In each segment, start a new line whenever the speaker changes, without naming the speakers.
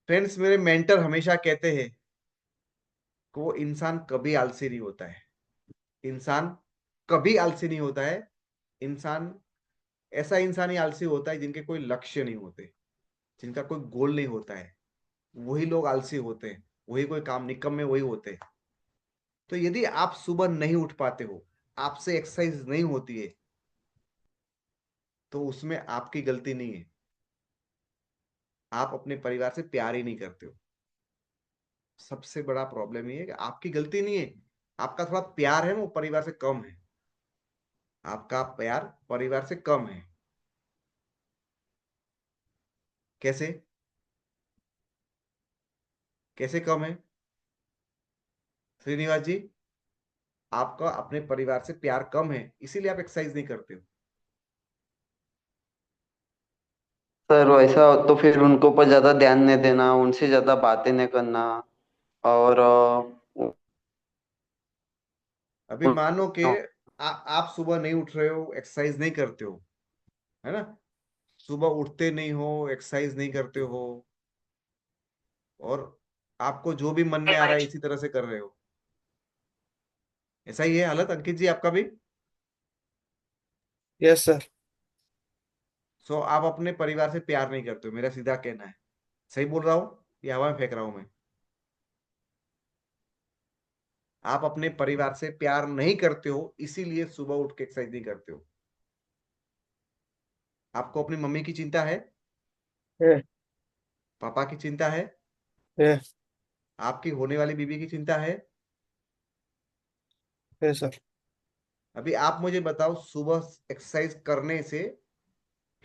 Friends, मेरे mentor हमेशा कहते हैं कि वो इंसान कभी आलसी नहीं होता है। इंसान कभी आलसी नहीं होता है। इंसान ऐसा इंसान ही आलसी होता है जिनके कोई लक्ष्य नहीं होते, जिनका कोई गोल नहीं होता है। वही लोग आलसी होते हैं। वही कोई काम निकम्मे वही होते हैं। तो यदि आप सुबह नहीं उठ पाते हो, आपसे एक्सरसाइज नहीं होती है, तो उसमें आपकी गलती नहीं है। आप अपने परिवार से प्यार ही नहीं करते हो। सबसे बड़ा प्रॉब्लम ये है कि आपकी गलती नहीं है। आपका थोड़ा प्यार है ना, वो परिवार से कम है। आपका प्यार परिवार से कम है। कैसे? कैसे कम है श्रीनिवास जी? आपका अपने परिवार से प्यार कम है, इसीलिए आप एक्सरसाइज नहीं करते हो।
सर वैसा तो फिर उनको पर ज्यादा ध्यान नहीं देना, उनसे ज्यादा बातें नहीं करना। और
अभी मानो कि आप सुबह नहीं उठ रहे हो, एक्सरसाइज नहीं करते हो, है ना? सुबह उठते नहीं हो, एक्सरसाइज नहीं करते हो, और आपको जो भी मन में आ रहा है इसी तरह से कर रहे हो। ऐसा ही है हालत अंकित जी आपका भी।
Yes sir.
सो आप अपने परिवार से प्यार नहीं करते हो, मेरा सीधा कहना है। सही बोल रहा हूँ या हवा में फेंक रहा हूं मैं? आप अपने परिवार से प्यार नहीं करते हो, इसीलिए सुबह उठ के एक्सरसाइज नहीं करते हो। आपको अपनी मम्मी की चिंता है,
है।
पापा की चिंता है,
है।
आपकी होने वाली बीवी की चिंता है।
है सर।
अभी आप मुझे बताओ, सुबह एक्सरसाइज करने से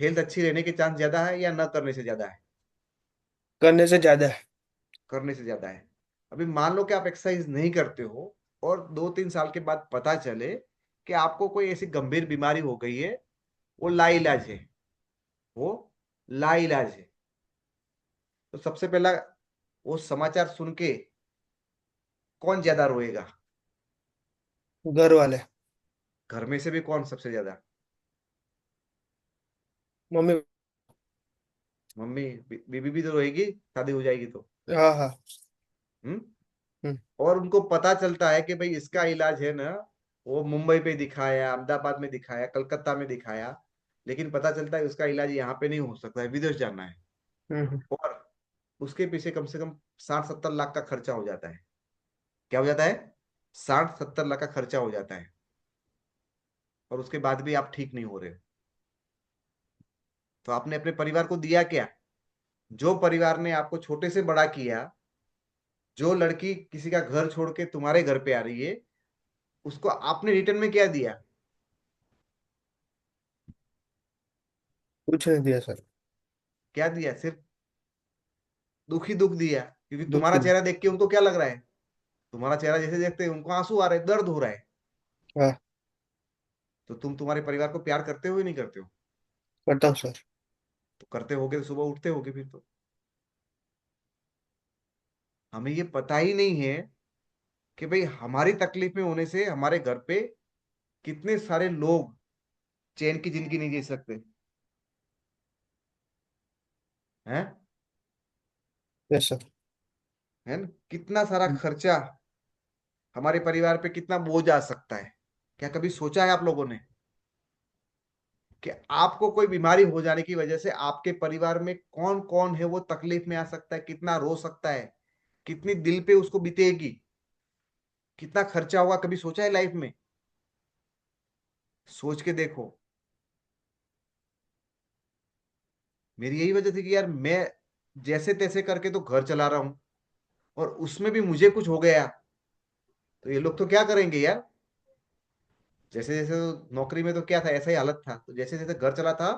हेल्थ अच्छी रहने के चांस ज्यादा है या न करने से ज्यादा है?
करने से ज्यादा है।
करने से ज्यादा है। अभी मान लो कि आप एक्सरसाइज नहीं करते हो, और 2-3 साल के बाद पता चले कि आपको कोई ऐसी गंभीर बीमारी हो गई है, वो लाइलाज है। वो लाइलाज है। तो सबसे पहला, वो समाचार सुन के कौन ज्यादा रोएगा?
घर वाले।
घर में से भी कौन सबसे ज्यादा?
मम्मी।
मम्मी। बीबी भी तो रोएगी, शादी हो जाएगी तो।
हाँ हाँ।
हम्म।
हम्म।
और उनको पता चलता है कि भाई इसका इलाज है ना, वो मुंबई पे दिखाया, अहमदाबाद में दिखाया, कलकत्ता में दिखाया, लेकिन पता चलता है उसका इलाज यहाँ पे नहीं हो सकता है, विदेश जाना है।
हम्म।
और उसके पीछे कम से कम 60-70 लाख का खर्चा हो जाता है। क्या हो जाता है? 60-70 लाख का खर्चा हो जाता है। और उसके बाद भी आप ठीक नहीं हो रहे। तो आपने अपने परिवार को दिया क्या? जो परिवार ने आपको छोटे से बड़ा किया, जो लड़की किसी का घर छोड़ के तुम्हारे घर पे आ रही है, उसको आपने रिटर्न में क्या दिया?
कुछ नहीं दिया सर।
क्या दिया? सिर्फ दुख ही दुख दिया। क्योंकि
दुख
तुम्हारा
ही।
चेहरा देख के उनको क्या लग रहा है? तुम्हारा चेहरा जैसे देखते हैं उनको आंसू आ रहे हैं, दर्द हो रहा है।
हाँ।
तो तुम तुम्हारे परिवार को प्यार करते हो या नहीं करते हो?
करता हूँ सर।
तो करते होगे तो सुबह उठते होगे फिर तो। हमें ये पता ही नहीं है कि भाई हमारी तकलीफ में होने से हमारे घर पे कितने सारे लोग चैन की जिंदगी नहीं जी सकते हैं।
Yes sir.
है ना? कितना सारा खर्चा हमारे परिवार पे, कितना बोझ आ सकता है। क्या कभी सोचा है आप लोगों ने कि आपको कोई बीमारी हो जाने की वजह से आपके परिवार में कौन कौन है वो तकलीफ में आ सकता है, कितना रो सकता है, कितनी दिल पे उसको बीतेगी, कितना खर्चा होगा? कभी सोचा है लाइफ में? सोच के देखो। मेरी यही वजह थी कि यार मैं जैसे तैसे करके तो घर चला रहा हूं, और उसमें भी मुझे कुछ हो गया तो ये लोग तो क्या करेंगे यार? जैसे जैसे तो नौकरी में तो क्या था, ऐसा ही हालत था, तो जैसे जैसे घर चला था,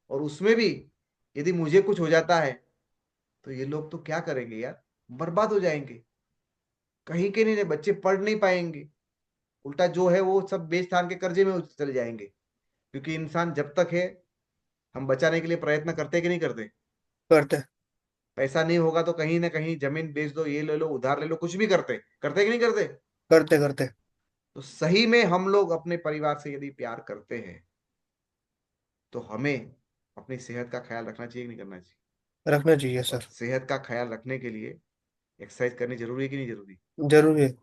और उसमें भी यदि मुझे कुछ हो जाता है तो ये लोग तो क्या करेंगे यार? बर्बाद हो जाएंगे। कहीं के नहीं रहे, बच्चे पढ़ नहीं पाएंगे। उल्टा जो है वो सब बेच थान के कर्जे में चले जाएंगे। क्योंकि इंसान जब तक है, हम बचाने के लिए प्रयत्न करते कि नहीं करते?
करते
पैसा नहीं होगा तो कहीं ना कहीं जमीन बेच दो, ये ले लो, उधार ले लो, कुछ भी करते करते कि नहीं करते?
करते करते।
तो सही में हम लोग अपने परिवार से यदि प्यार करते हैं, तो हमें अपनी सेहत का ख्याल रखना चाहिए कि नहीं करना चाहिए?
रखना चाहिए
और
सर।
सेहत का ख्याल रखने के लिए एक्सरसाइज करनी जरूरी है कि नहीं जरूरी?
जरूरी है।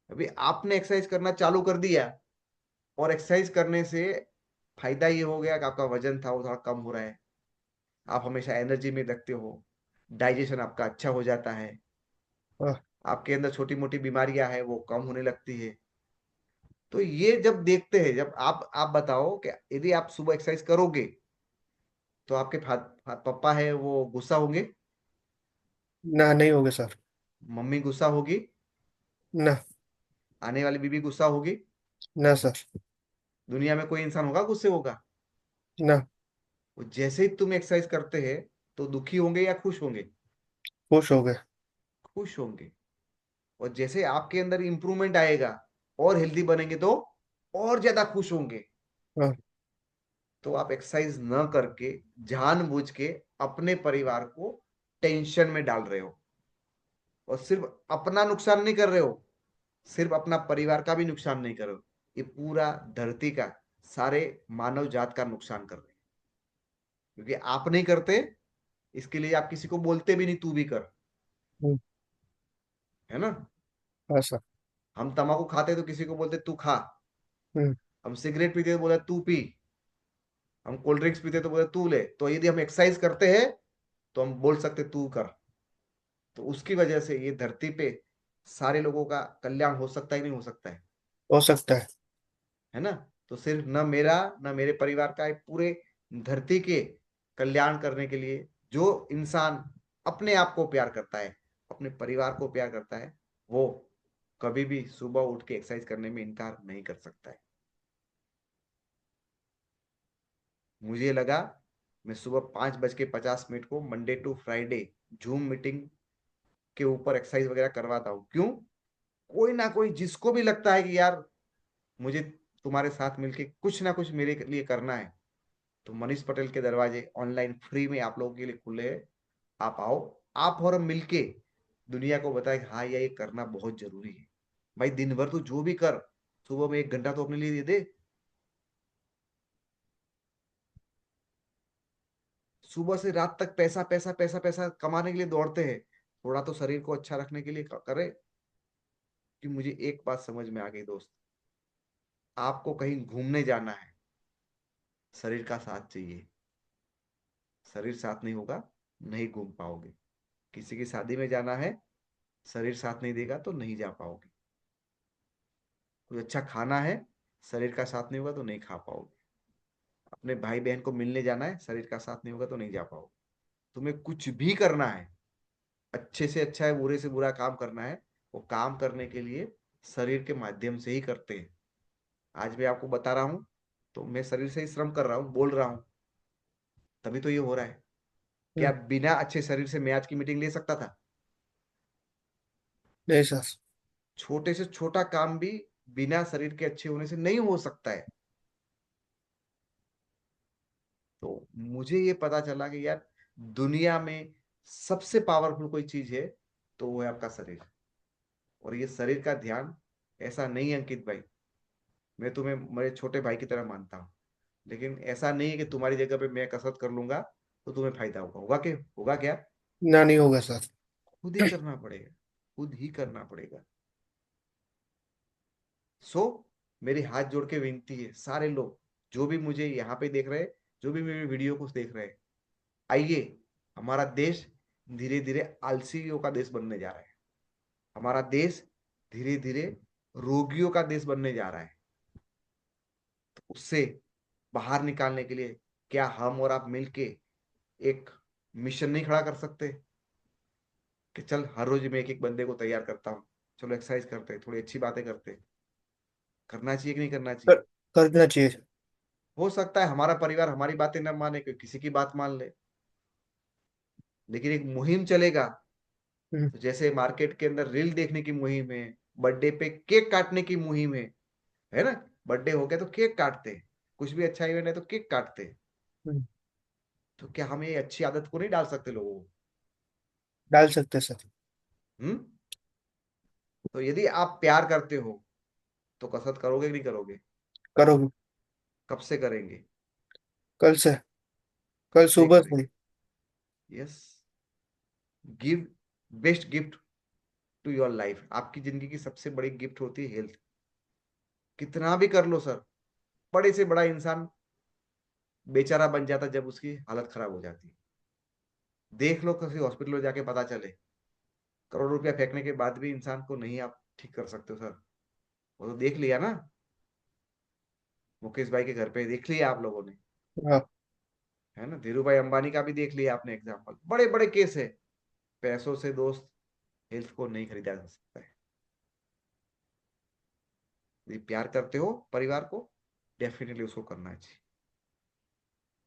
अभी आपने एक्सरसाइज करना चालू कर दिया, और एक्सरसाइज करने से फायदा ये हो गया कि आपका वजन था वो थोड़ा कम हो रहा है, आप हमेशा एनर्जी में रखते हो, डाइजेशन आपका अच्छा हो जाता है,
हाँ।
आपके अंदर छोटी मोटी बीमारियां हैं वो कम होने लगती है। तो ये जब देखते हैं, जब आप बताओ कि यदि आप सुबह एक्सरसाइज करोगे तो आपके पापा है वो गुस्सा होंगे,
ना, नहीं होगे सर।
मम्मी गुस्सा होगी,
ना।
आने वाली बीबी गुस्सा होगी,
ना सर।
दुनिया में कोई इंसान होगा गुस्से होगा?
ना।
वो जैसे ही तुम एक्सरसाइज करते हैं तो दुखी होंगे या खुश होंगे?
खुश हो गए।
खुश होंगे। और जैसे आपके अंदर इंप्रूवमेंट आएगा और हेल्दी बनेंगे तो और ज्यादा खुश होंगे।
हाँ।
तो आप एक्सरसाइज न करके जानबूझ के अपने परिवार को टेंशन में डाल रहे हो, और सिर्फ अपना नुकसान नहीं कर रहे हो, सिर्फ अपना परिवार का भी नुकसान नहीं कर रहे हो, ये पूरा धरती का, सारे मानव जात का नुकसान कर रहे हैं। क्योंकि आप नहीं करते, इसके लिए आप किसी को बोलते भी नहीं तू भी कर,
हम्म,
है ना?
हाँ सर।
हम तंबाकू खाते तो किसी को बोलते तू खा,
हम्म।
हम सिगरेट पीते तो बोलते तू पी, हम कोल्ड ड्रिंक्स पीते तो बोलते तू ले। तो यदि हम एक्सरसाइज करते हैं तो हम बोल सकते तू कर। तो उसकी वजह से ये धरती पे सारे लोगों का कल्याण हो सकता है, नहीं हो सकता
हो सकता है।
है ना? तो सिर्फ न मेरा, न मेरे परिवार का, एक पूरे धरती के कल्याण करने के लिए जो इंसान अपने आप को प्यार करता है, अपने परिवार को प्यार करता है, वो कभी भी सुबह उठ के एक्सरसाइज करने में इनकार नहीं कर सकता है। मुझे लगा मैं सुबह 5:50 को Monday to Friday Zoom meeting के ऊपर एक्सरसाइज वगैरह करवाता हूँ। क्यों? कोई ना कोई जिसको भी लगता है कि यार मुझे तुम्हारे साथ मिलके कुछ ना कुछ मेरे लिए करना है, तो मनीष पटेल के दरवाजे ऑनलाइन फ्री में आप लोगों के लिए खुले हैं। आप आओ, आप और हम मिलके दुनिया को बताए कि हाँ ये करना बहुत जरूरी है। भाई दिन भर तू जो भी कर, सुबह में 1 घंटा तो अपने लिए दे दे। सुबह से रात तक पैसा पैसा पैसा पैसा कमाने के लिए दौड़ते हैं, थोड़ा तो शरीर को अच्छा रखने के लिए करे। कि मुझे एक बात समझ में आ गई दोस्त, आपको कहीं घूमने जाना है, शरीर का साथ चाहिए। शरीर साथ नहीं होगा, नहीं घूम पाओगे। किसी की शादी में जाना है, शरीर साथ नहीं देगा तो नहीं जा पाओगे। कुछ अच्छा खाना है, शरीर का साथ नहीं होगा तो नहीं खा पाओगे। अपने भाई बहन को मिलने जाना है, शरीर का साथ नहीं होगा तो नहीं जा पाओगे। तुम्हें कुछ भी करना है, अच्छे से अच्छा है, बुरे से बुरा काम करना है, वो काम करने के लिए शरीर के माध्यम से ही करते हैं। आज मैं आपको बता रहा हूँ तो मैं शरीर से ही श्रम कर रहा हूँ, बोल रहा हूँ, तभी तो ये हो रहा है। क्या
हम्म,
बिना अच्छे शरीर से मैं आज की मीटिंग ले सकता था?
नहीं सर।
छोटे से छोटा काम भी बिना शरीर के अच्छे होने से नहीं हो सकता है। तो मुझे ये पता चला कि यार दुनिया में सबसे पावरफुल कोई चीज है तो वो है आपका शरीर। और ये शरीर का ध्यान, ऐसा नहीं है अंकित भाई, मैं तुम्हें मेरे छोटे भाई की तरह मानता हूँ, लेकिन ऐसा नहीं है कि तुम्हारी जगह पे मैं कसरत कर लूंगा तो तुम्हें फायदा होगा। होगा क्या? होगा क्या?
ना, नहीं होगा सर।
खुद ही करना पड़ेगा, खुद ही करना पड़ेगा। सो मेरी हाथ जोड़ के विनती है, सारे लोग जो भी मुझे यहाँ पे देख रहे हैं, जो भी मेरी वीडियो को देख रहे हैं, आइए, हमारा देश धीरे धीरे आलसियों का देश बनने जा रहा है। हमारा देश धीरे धीरे रोगियों का देश बनने जा रहा है। तो उससे बाहर निकालने के लिए क्या हम और आप मिलके एक मिशन नहीं खड़ा कर सकते कि चल हर रोज मैं एक एक बंदे को तैयार करता हूँ, चलो एक्सरसाइज करते हैं, थोड़ी अच्छी बातें करते हैं। करना चाहिए कि नहीं करना
कर,
चाहिए?
करना चाहिए।
हो सकता है हमारा परिवार हमारी बातें न माने, कोई किसी की बात मान ले, लेकिन एक मुहिम चलेगा।
हम्म,
तो जैसे मार्केट के अंदर रील देखने की मुहिम है, बर्थडे पे केक काटने की मुहिम है ना? बर्थडे हो गया तो केक काटते हैं, कुछ भी अच्छा इवेंट है तो केक काटते हैं।
हम्म,
तो क्या हम ये अच्छी आदत को नहीं डाल सकते लोगों को?
डाल सकते सर।
हम्म? तो यदि आप प्यार करते हो तो कसरत करोगे कि नहीं करोगे?
करोगे।
कब से करेंगे?
कल से। कल
कब से
सुबह
करेंगे?
से।
Yes, give best gift to your life. आपकी जिंदगी की सबसे बड़ी गिफ्ट होती है हेल्थ। कितना भी कर लो सर, बड़े से बड़ा इंसान बेचारा बन जाता जब उसकी हालत खराब हो जाती है। देख लो किसी हॉस्पिटल में जाके पता चले, करोड़ रुपया फेंकने के बाद भी इंसान को नहीं आप ठीक कर सकते हो सर। वो तो देख लिया ना, मुकेश भाई के घर पे देख लिया आप लोगों ने,
हाँ।
है ना। धीरू भाई अंबानी का भी देख लिया आपने एग्जाम्पल, बड़े बड़े केस है। पैसों से दोस्त हेल्थ को नहीं खरीदा जा सकता है। यदि प्यार करते हो परिवार को, डेफिनेटली उसको करना चाहिए।